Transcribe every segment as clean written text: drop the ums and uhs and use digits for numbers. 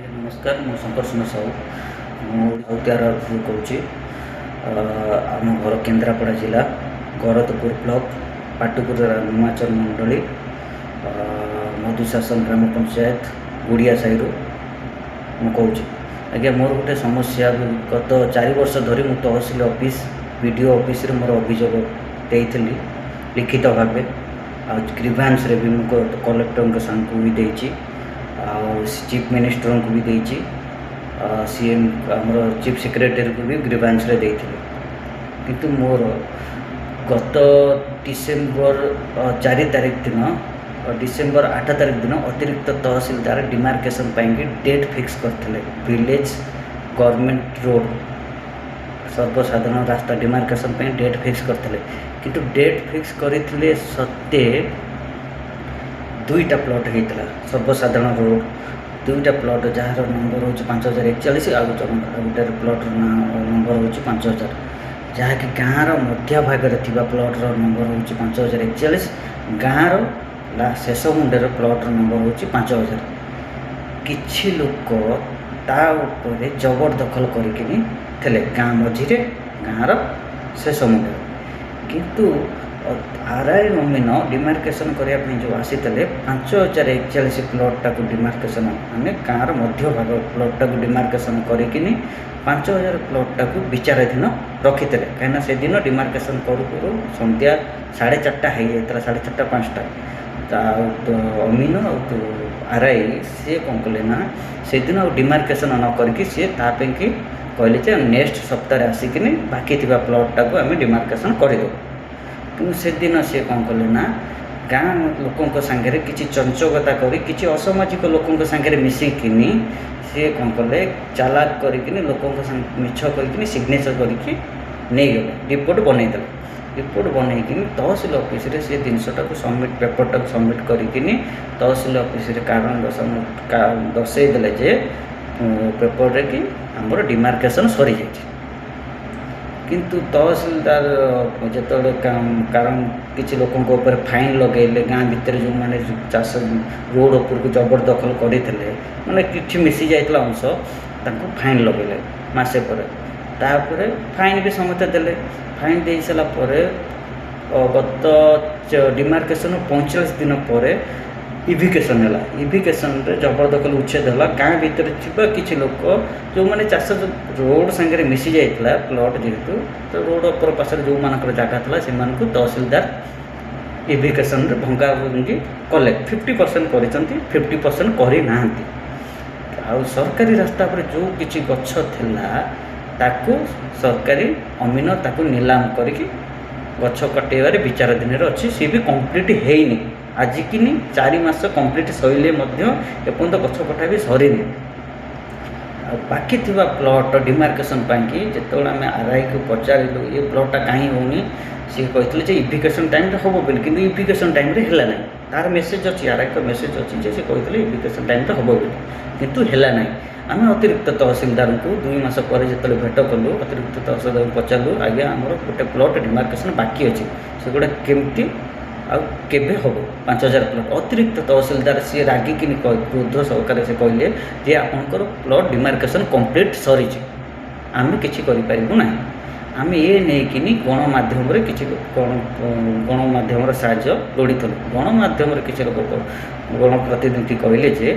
नमस्कार मु शंकर साहू मुतिहार कौच आम घर केन्द्रापड़ा जिला गरदपुर ब्लॉक पाटुपुर हिमाचल मंडली मधुशासन ग्राम पंचायत गुड़िया साई मुझे आज्ञा मोर गोटे समस्या गत 4 वर्ष धरी मु तहसिल ऑफिस वीडियो ऑफिस रे मोर अभियोग देइथिली लिखित भाव ग्रीवांस रे भी कलेक्टर सामू भी देइछि चीफ मिनिस्टर को भी देइछि सीएम आमर चीफ सेक्रेटरी को भी ग्रीवांस रे देइथिली किंतु मोर गत डिसेम्बर 4 तारीख दिन डिसेम्बर 8 तारीख दिन अतिरिक्त तहसीलदार डिमार्केशन पाई डेट फिक्स करते विलेज गवर्नमेंट रोड सर्वसाधारण रास्ता डिमार्केशन पाई डेट फिक्स करते किंतु डेट फिक्स करते सत्ते 2टा प्लॉट होता सर्वसाधारण रोड 2टा प्लॉट जार नंबर हो 5041 आ गोटे प्लॉट नंबर हो 5000 जहाँकि गाँव मध्य भाग प्लॉट नंबर हो 5041 गाँव शेष मुंडे प्लॉट नंबर हो 5000 किछि लोक ता ऊपर जबरदखल करके गाँ मझीरे गाँव शेष मुंडे किंतु आरआई नमीन डिमार्केशन करने जो आसी 5041 प्लॉटा को डिमार्केशन आम गाँव मध्य भाग प्लॉटा को डिमार्केशन करके 5000 प्लॉटा को विचाराधीन रखी थे कहीं से दिन डिमार्केशन करूँ संध्या 4:30 हो जाता 4:30-5टा अमीन आरआई सी कौन कले ना से दिन डिमार्केशन न करके सी तापी कहले नेक्स्ट सप्ताह आसिक बाकी थी प्लॉटा को आम डिमार्केशन करदे कि से दिन सी कौन कले ना गाँ लोकों सांगे किसी चंचकता कर किसी असामाजिक लोकों सांगे मिसिकिनी सी कौन कले चालाक करके लोकों मिछ कर सिग्नेचर करके नहीं गले रिपोर्ट बनईदे रिपोर्ट बनईकि तहसिल ऑफिस रे से जिनसटा को सबमिट पेपरटा को सबमिट करके तहसिल ऑफिस रे कारण दर्शईदे जे पेपर रे कि आमर डिमार्केशन सरी जाइए किंतु तहसिलदार जो कारण किसी लोकों ऊपर फाइन लगेले गाँ भितर जो मैंने चाष रोड उपर को जबरदखल करते मैंने कि मिसी जाता अंश फाइन लगेले मसे पर तापर फाइन भी समस्त देले फाइन दे सारापर गत डिमार्केशन 45 दिन पर इविकेशन है इविकेशन जबरदखल उच्छेद है गाँ भितर किसी लोक जो मैंने चाष रोड सांगे मिसी जाता प्लॉट जेहेतु तो रोड उपर पास जो मानकर जगह था से तहसिलदार इविकेशन भंगा भंगी कले 50% कर 50% करना आ सरकारी रास्ता पर जो किसी गछ ताकू सरकारी अमीन ताकू नीलाम करके गछ कटेबार विचाराधीन अच्छी सी भी कंप्लीट होनी आज कि 4 मास कंप्लीट सैले एपर्त गछ कटा भी सरीनी बाकी थी प्लॉट डिमार्केशन पाई जो आम आरआई को पचारू ये प्लॉटा कहीं होनी सी कहते इविकेशन टाइम हम बोली कि इविकेशन टाइम है ना तार मेसेज अच्छी आरआई का मेसेज अच्छी सी कहते इविकेशन टाइम हम बोली कितु है ना आम अतिरिक्त तहसिलदार को 2 मास पर जो भेट कलु अतिरिक्त तहसिलदार को पचारू आज्ञा आमर गोटे प्लॉट डिमार्केशन बाकी अच्छी से गोटे केमती आबे हम 5000 प्लॉट अतिरिक्त तहसिलदार सी रागिक क्रोध सहकार से कहले जे आपंकर प्लॉट डिमार्केशन कंप्लीट सरी आम कि ना आम ये नहीं गणमाध्यम किसी गणमाध्यम साहाय्य लोड़ी गणमाध्यम किसी लोग गणप्रतिनिधि कहले जे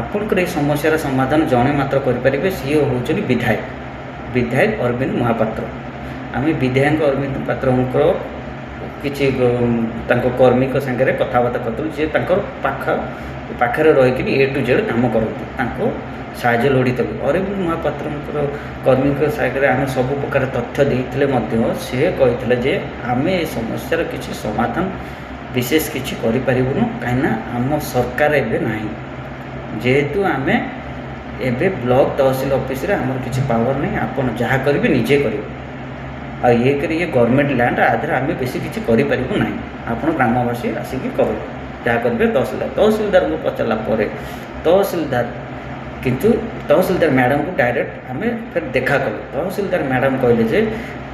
आपंकर ये समस्यार समाधान जड़े मात्र करें सी हूँ विधायक अरविंद महापात्र आम विधायक अरविंद पात्र किसी कर्मी सांगे कथबार्ता करूँ जे पाखे रही A to Z कम करते साहाय्य लोड़ी अरविंद महापात्र कर्मी सागर आम सब प्रकार तथ्य देते सी कहते जे आम ये समस्यार किसी समाधान विशेष किसी करूँ कहीं आम सरकार एवं ना जेहेतु आम एबे ब्लॉक तहसिल ऑफिस रे आमर किसी पावर नहीं आपन जहाँ करेंगे निजे करेंगे आ ये गवर्नमेंट लैंड आधे आम बेसी किसी करूँ ना आपन ग्रामवासी आसिक कर जहाँ करेंगे तहसिलदार को पचारा तहसिलदार किंतु तहसिलदार मैडम को डायरेक्ट आम फिर देखा कलु तहसिलदार मैडम कहले जे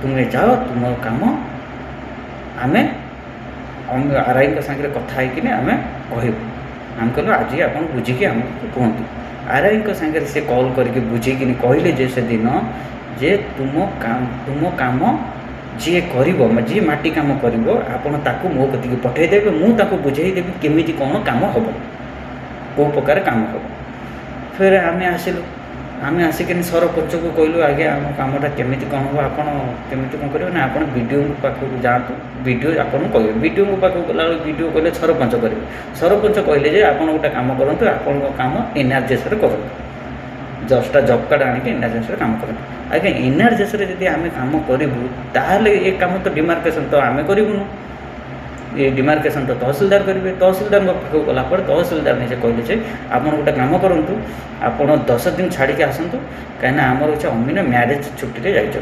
तुम्हें जाओ तुम काम आम आरआई सांगे कथा आम कहूँ आम कहलु आज आप बुझिकी आमको कहतु आरआई सागर से कॉल करके बुझेकिन कहले जे से दिन जे तुम काम जी कर जी माटी काम कर आपड़ मो कति पठेदेवे मुझे बुझेदेवी केमी कौन काम हम कौ प्रकार काम हम। फिर आम आसिक सरपंच को कहलु आज्ञा आम कमटा केमी कौन हम आपमी कौन करेंगे ना आप वीडियो पाखक जातु वीडियो आपको कहे वीडियो पाखक गला वीडियो कहले सरपंच करेंगे सरपंच कहले आप गोटे कम करूँ आपण कम एनआरजेएस करूँ जस्टा जब कार्ड आनिक एनआरजेएस काम करूँ आज्ञा एनआरजेएस जब आम कम करूँ ताल ये कम तो डिमार्केशन तो आम करूँ ये डिमार्केशन तो तहसिलदार करेंगे तहसिलदार पाखक गला तहसिलदार नहीं से कहले आप गोटे कम करूँ आप 10 दिन छाड़ी आसतु कहीं आमर अच्छे अमीन म्यारेज छुट्टी जाइए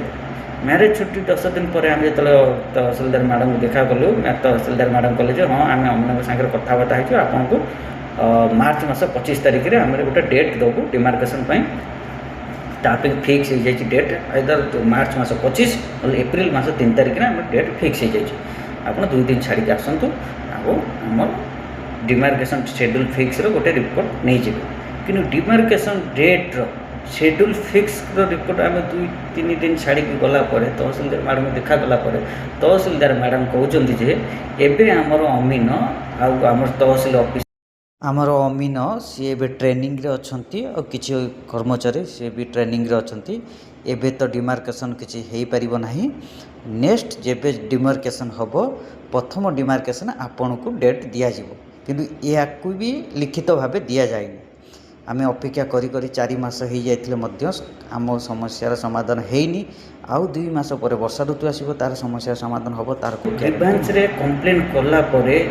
म्यारेज छुट्टी 10 दिन पर आम जो तहसिलदार मैडम को देखा कलु तहसिलदार मैडम कहले हाँ आम अमीन सागर कथबार्ता हो आपन को मार्च मास 25 तारिख में आम गोटे डेट देवु डिमार्केशन ताप फिक्स हो जाए डेट आइदर मार्च मास 25 और एप्रिल मास 3 तारिख में आम डेट फिक्स हो जाए आप 2 दिन छाड़ी आसतु आम डिमार्केशन शेड्यूल फिक्स गोटे रिपोर्ट नहीं जाए कि डिमार्केशन डेट्र शेड्यूल फिक्स रिपोर्ट आम 2-3 दिन छाड़ी गलापर तहसिलदार मैडम देखा गलापर तहसिलदार मैडम कहते जे एबे आमर अमीन आम तहसिल ऑफिस आमर अमीन सी ए ट्रेनिंग रे अच्छी और किसी कर्मचारी सी भी ट्रेनिंग रे अच्छी एबे तो डिमार्केशन किसी हो पार ना नेक्स्ट जेबे डिमार्केशन हम प्रथम डिमार्केशन आपन को डेट दिज्व किंतु या भी लिखित भाव दि जाए आम अपेक्षा करी 4 मास हो जाइए आम समस्यार समाधान होनी आउ 2 मास पर वर्षा ऋतु आसो तार समस्या समाधान हम तार ग्रीवांस रे कंप्लेन कला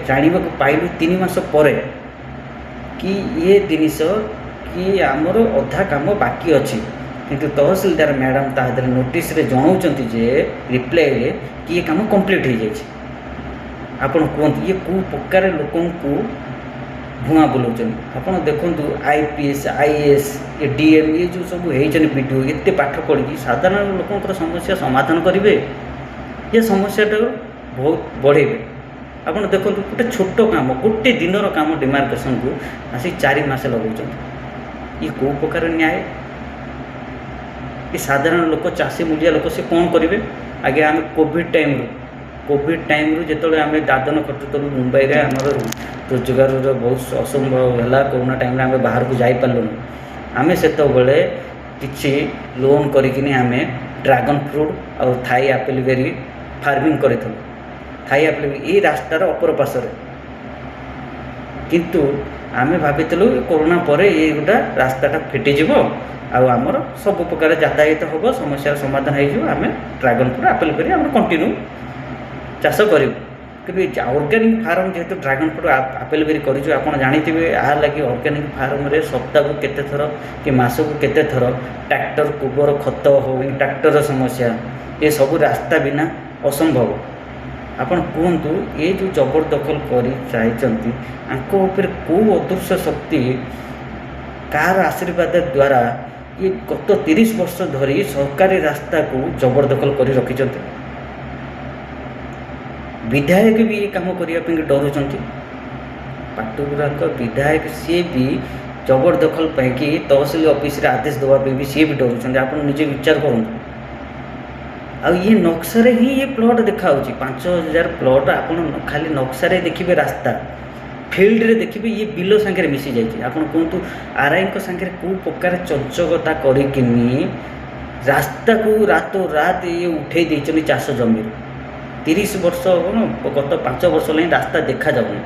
जानवा पाइलु 3 मास पर कि ये जिनिस कि आमर अधा काम बाकी अच्छी किंतु तहसिलदार मैडम तादर नोटिस रे जनाऊँच जे रिप्लाई रे कि ये काम कंप्लीट हो जाए आपड़ कहतु ये कौ प्रकार लोक भुआ बुलाऊँ आप देखु आईपीएस आईएएस ये डीएम ये जो सब वीडियो एत पाठ पढ़ी साधारण लोक समस्या समाधान करेंगे ये समस्याटा बहुत बढ़ेबे आप देखो गोटे छोट काम गोटे दिनर काम डिमार्केशन को आसी 4 मास लगे ये कौ प्रकार न्याय ये साधारण लोक चाषी मूलिया लोक से कौन करेंगे आगे आम कोविड टाइम जो आम दादन खटुलु मुंबई में आम रोजगार बहुत असंभव है कोरोना टाइम आम बाहर को जापरूँ आम से किसी लोन करें ड्रैगन फ्रूट और थाई एप्पल बेरी फार्मिंग करूँ थाई एप्पल ये रास्तार अपर पार्श्व किंतु आम भाई कोरोना पर ये गोटा रास्ताटा फिटिज आमर सब प्रकार यातायात हम समस्या समाधान हो ड्रैगन फ्रूट एप्पल बेरी आम कंटिन्यू चाष करूँ कि ऑर्गेनिक फार्म जेहेतु ड्रैगन फ्रूट एप्पल बेरी कर जानते यहाँ लगे ऑर्गेनिक फार्म रे सप्ताह को केते थर कि मास को केते थर ट्रैक्टर गोबर खत हो ट्रैक्टर समस्या ये सब रास्ता बिना असंभव आपन कहतु ये जो जबरदखल कर चाहिए कौ अदृश्य शक्ति कार आशीर्वाद द्वारा ये गत 30 वर्ष धरी सरकारी रास्ता को जबरदखल कर रखी विधायक भी ये कम करने डरुंच पाटुरा विधायक सी भी जबरदखल पाई तहसिल ऑफिस रे आदेश देवाई भी सी भी डरुंच आप निजे विचार करूँ आ ये नक्शा ही ये प्लॉट देखा 5000 प्लॉट आप खाली नक्शा देखिए रास्ता फील्ड रे देखिए ये बिल सांगे मिसी जाइए आप कहतु आरआई सांगे कौ प्रकार चंचकता करकिनी रास्ता को रातो रात ये उठे देते चाष जमी 30 वर्ष गत 5 वर्ष लगे रास्ता देखा जाऊनी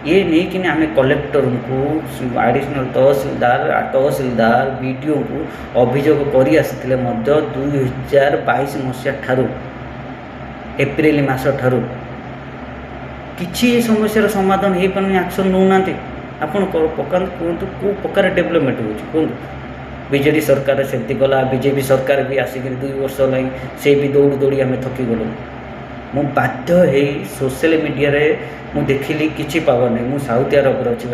ये नहीं कि आम कलेक्टर को एडिशनल तहसिलदार बीडीओ को अभियोग कर 2022 मसीहा ठारू एप्रिल मास ठारू किसी समस्या समाधान हो पार एक्शन नौना आपड़ पका कहतु कौ प्रकार डेवलपमेंट हो बीजेडी सरकार सेमती गला बीजेपी सरकार भी आसिक 2 वर्ष लगे से भी दौड़ी दौड़ी आम थकी गलु मु बाध्य हो सोशल मीडिया रे मु देखिली किसी पावर नहीं मु साउथ अरब अच्छी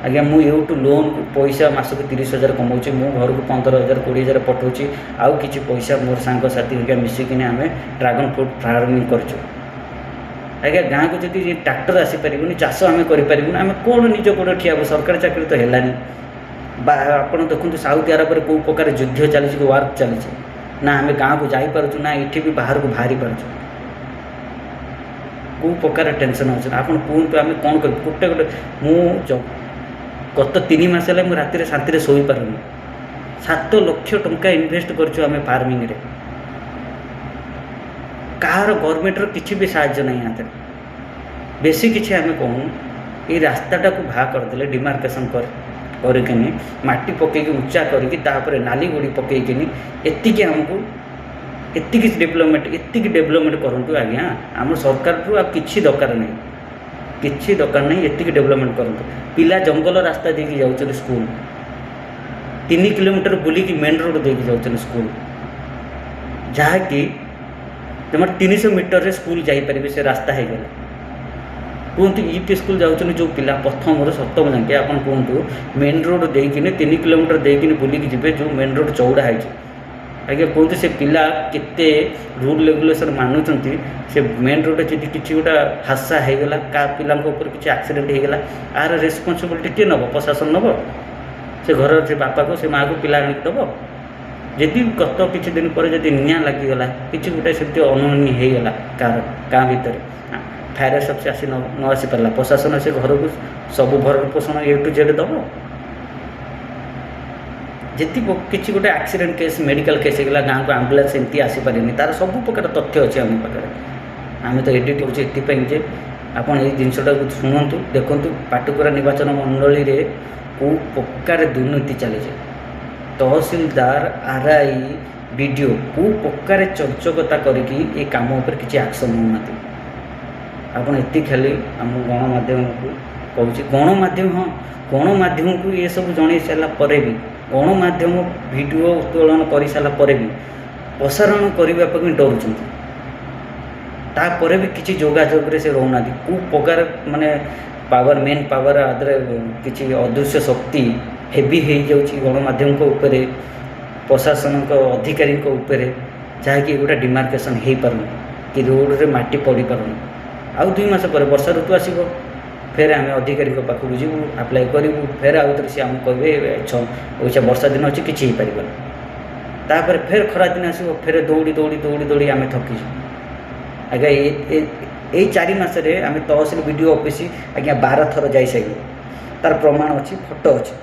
आज्ञा मु यूटू लोन पैसा मासक 30,000 कमाऊँ मो घर को 15,000 20,000 पठाऊँ आउ कि पैसा मोर सांग साथी मिसिकी आम ड्रैगन फ्रूट फार्मिंग करचु आज्ञा गाँव को जब ट्रैक्टर आसीपार चाष आम करें आम कौन निज गोड़ ठिया सरकारी चाकरी तो है ଆପଣ ଦେଖନ୍ତୁ ସାଉଦି ଆରବରେ କେଉଁ ପ୍ରକାର ଯୁଦ୍ଧ ଚାଲିଛି, ୱାର୍କ ଚାଲିଛି, ନା ଆମେ ଗାଁକୁ ଯାଇପାରୁଛୁ, ନା ଏଠି ବି ବାହାରକୁ ବାହାରି ପାରୁଛୁ। କେଉଁ ପ୍ରକାର ଟେନସନ୍ ଅଛି ଆପଣ କୁହନ୍ତୁ, ଆମେ କ'ଣ କରିବୁ? ଗୋଟେ ମୁଁ ଗତ 3 ମାସ ହେଲା ମୁଁ ରାତିରେ ଶାନ୍ତିରେ ଶୋଇପାରୁନି। 7 ଲକ୍ଷ ଟଙ୍କା ଇନଭେଷ୍ଟ କରିଛୁ ଆମେ ଫାର୍ମିଂରେ। କାହାର ଗଭର୍ଣ୍ଣମେଣ୍ଟର କିଛି ବି ସାହାଯ୍ୟ ନାହିଁ ହାତରେ। ବେଶୀ କିଛି ଆମେ କହୁନୁ, ଏଇ ରାସ୍ତାଟାକୁ ବାହା କରିଦେଲେ ଡିମାର୍କେସନ୍ କରିକିନି ମାଟି ପକେଇକି ଉଚ୍ଚା କରିକି ତାପରେ ନାଲି ଗୋଡ଼ି ପକେଇକିନି ଏତିକି ଆମକୁ ଏତିକି ଡେଭଲପମେଣ୍ଟ କରନ୍ତୁ ଆଜ୍ଞା। ଆମ ସରକାରଠୁ ଆଉ କିଛି ଦରକାର ନାହିଁ, ଏତିକି ଡେଭଲପମେଣ୍ଟ କରନ୍ତୁ। ପିଲା ଜଙ୍ଗଲ ରାସ୍ତା ଦେଇକି ଯାଉଛନ୍ତି ସ୍କୁଲ, 3 କିଲୋମିଟର ବୁଲିକି ମେନ୍ ରୋଡ଼ ଦେଇକି ଯାଉଛନ୍ତି ସ୍କୁଲ, ଯାହାକି ତୁମର 300 ମିଟରରେ ସ୍କୁଲ ଯାଇପାରିବେ, ସେ ରାସ୍ତା ହେଇଗଲା। କୁହନ୍ତୁ ୟୁପି ସ୍କୁଲ ଯାଉଛନ୍ତି ଯେଉଁ ପିଲା ପ୍ରଥମରୁ ସପ୍ତମ ଯାକେ, ଆପଣ କୁହନ୍ତୁ ମେନ୍ ରୋଡ଼ ଦେଇକିନି 3 କିଲୋମିଟର ଦେଇକିନି ବୁଲିକି ଯିବେ, ଯେଉଁ ମେନ୍ ରୋଡ଼ ଚଉଡ଼ା ହେଇଛି। ଆଜ୍ଞା କୁହନ୍ତୁ ସେ ପିଲା କେତେ ରୁଲ୍ ରେଗୁଲେସନ୍ ମାନୁଛନ୍ତି? ସେ ମେନ୍ ରୋଡ଼ରେ ଯଦି କିଛି ଗୋଟେ ହାଦସା ହେଇଗଲା, କାହା ପିଲାଙ୍କ ଉପରେ କିଛି ଆକ୍ସିଡେଣ୍ଟ ହେଇଗଲା, ଆର ରେସ୍ପନ୍ସିବିଲିଟି କିଏ ନେବ? ପ୍ରଶାସନ ନେବ? ସେ ଘରର ସେ ବାପାକୁ ସେ ମାଆକୁ ପିଲା ଆଣିକି ଦେବ? ଯଦି ଗତ କିଛି ଦିନ ପରେ ଯଦି ନିଆଁ ଲାଗିଗଲା, କିଛି ଗୋଟେ ସେମିତି ଅନୁମାନୀ ହେଇଗଲା କାହାର ଗାଁ ଭିତରେ, ଫାୟାର ସଫିସ୍ ଆସି ନ ଆସିପାରିଲା, ପ୍ରଶାସନ ସେ ଘରକୁ ସବୁ ଭରଣ ପୋଷଣ A to Z ଦେବ? ଯଦି କିଛି ଗୋଟେ ଆକ୍ସିଡେଣ୍ଟ କେସ୍, ମେଡ଼ିକାଲ କେସ୍ ହେଇଗଲା, ଗାଁକୁ ଆମ୍ବୁଲାନ୍ସ ଏମିତି ଆସିପାରିନି, ତା'ର ସବୁ ପ୍ରକାର ତଥ୍ୟ ଅଛି ଆମ ପାଖରେ। ଆମେ ତ ଏଡ଼ିଟ୍ କରୁଛୁ ଏଥିପାଇଁ ଯେ ଆପଣ ଏଇ ଜିନିଷଟାକୁ ଶୁଣନ୍ତୁ, ଦେଖନ୍ତୁ। ପାଟକୁରା ନିର୍ବାଚନ ମଣ୍ଡଳୀରେ କେଉଁ ପ୍ରକାର ଦୁର୍ନୀତି ଚାଲିଛି, ତହସିଲଦାର, RI, BDO କେଉଁ ପ୍ରକାର ଚଞ୍ଚକତା କରିକି ଏ କାମ ଉପରେ କିଛି ଆକ୍ସନ୍ ନେଉନାହାନ୍ତି। ଆପଣ ଏତିକି ଖାଲି ଆମ ଗଣମାଧ୍ୟମକୁ କହୁଛି, ଗଣମାଧ୍ୟମକୁ ଏସବୁ ଜଣାଇ ସାରିଲା ପରେ ବି, ଗଣମାଧ୍ୟମ ଭିଡ଼ିଓ ଉତ୍ତୋଳନ କରିସାରିଲା ପରେ ବି ପ୍ରସାରଣ କରିବା ପାଇଁ ଡରୁଛନ୍ତି। ତାପରେ ବି କିଛି ଯୋଗାଯୋଗରେ ସେ ରହୁନାହାନ୍ତି। କେଉଁ ପ୍ରକାର ମାନେ ମେନ୍ ପାୱାର ଆଦେହରେ କିଛି ଅଦୃଶ୍ୟ ଶକ୍ତି ହେଭି ହେଇଯାଉଛି ଗଣମାଧ୍ୟମଙ୍କ ଉପରେ, ପ୍ରଶାସନଙ୍କ ଅଧିକାରୀଙ୍କ ଉପରେ, ଯାହାକି ଏଗୁଡ଼ା ଡିମାର୍କେସନ୍ ହେଇପାରୁନି କି ରୋଡ଼ରେ ମାଟି ପଡ଼ିପାରୁନି। ଆଉ 2 ମାସ ପରେ ବର୍ଷା ଋତୁ ଆସିବ, ଫେର ଆମେ ଅଧିକାରୀଙ୍କ ପାଖକୁ ଯିବୁ, ଆପ୍ଲାଏ କରିବୁ, ଫେର ଆଉ ଥରେ ସେ ଆମକୁ କହିବେ ଓଇଛା ବର୍ଷା ଦିନ ଅଛି, କିଛି ହେଇପାରିବନି। ତାପରେ ଫେର ଖରାଦିନ ଆସିବ, ଫେର ଦୌଡ଼ି ଆମେ ଥକିଛୁ। ଆଜ୍ଞା ଏଇ 4 ମାସରେ ଆମେ ତହସିଲ BDO ଅଫିସ୍ ଆଜ୍ଞା 12 ଥର ଯାଇସାରିଲୁ। ତାର ପ୍ରମାଣ ଅଛି, ଫଟୋ ଅଛି,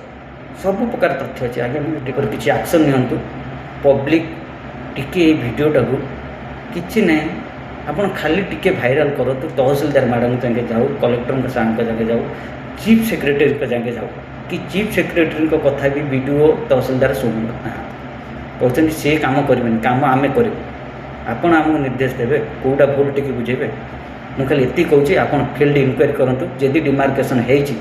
ସବୁ ପ୍ରକାର ତଥ୍ୟ ଅଛି। ଆଜ୍ଞା ଟିକେ କିଛି ଆକ୍ସନ୍ ନିଅନ୍ତୁ। ପବ୍ଲିକ୍ ଟିକେ ଏଇ ଭିଡ଼ିଓଟାକୁ କିଛି ନାହିଁ, ଆପଣ ଖାଲି ଟିକେ ଭାଇରାଲ କରନ୍ତୁ। ତହସିଲଦାର ମ୍ୟାଡ଼ାମଙ୍କ ଯାକେ ଯାଉ, କଲେକ୍ଟରଙ୍କ ସାର୍ଙ୍କ ଯାକେ ଯାଉ, ଚିଫ୍ ସେକ୍ରେଟାରୀଙ୍କ ଯାକେ ଯାଉ, କି ଚିଫ୍ ସେକ୍ରେଟାରୀଙ୍କ କଥା ବି BDO ତହସିଲଦାର ଶୁଣୁନାହାନ୍ତି। କହୁଛନ୍ତି ସେ କାମ କରିବେନି, କାମ ଆମେ କରିବୁ। ଆପଣ ଆମକୁ ନିର୍ଦ୍ଦେଶ ଦେବେ, କେଉଁଟା ଭୁଲ ଟିକେ ବୁଝେଇବେ। ମୁଁ ଖାଲି ଏତିକି କହୁଛି, ଆପଣ ଫିଲ୍ଡ ଇନକ୍ୱାରି କରନ୍ତୁ। ଯଦି ଡିମାର୍କେସନ୍ ହେଇଛି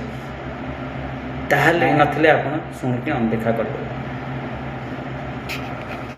ତାହେଲେ ନଥିଲେ ଆପଣ ଶୁଣିକି ଅଣଦେଖା କରିଦେବେ।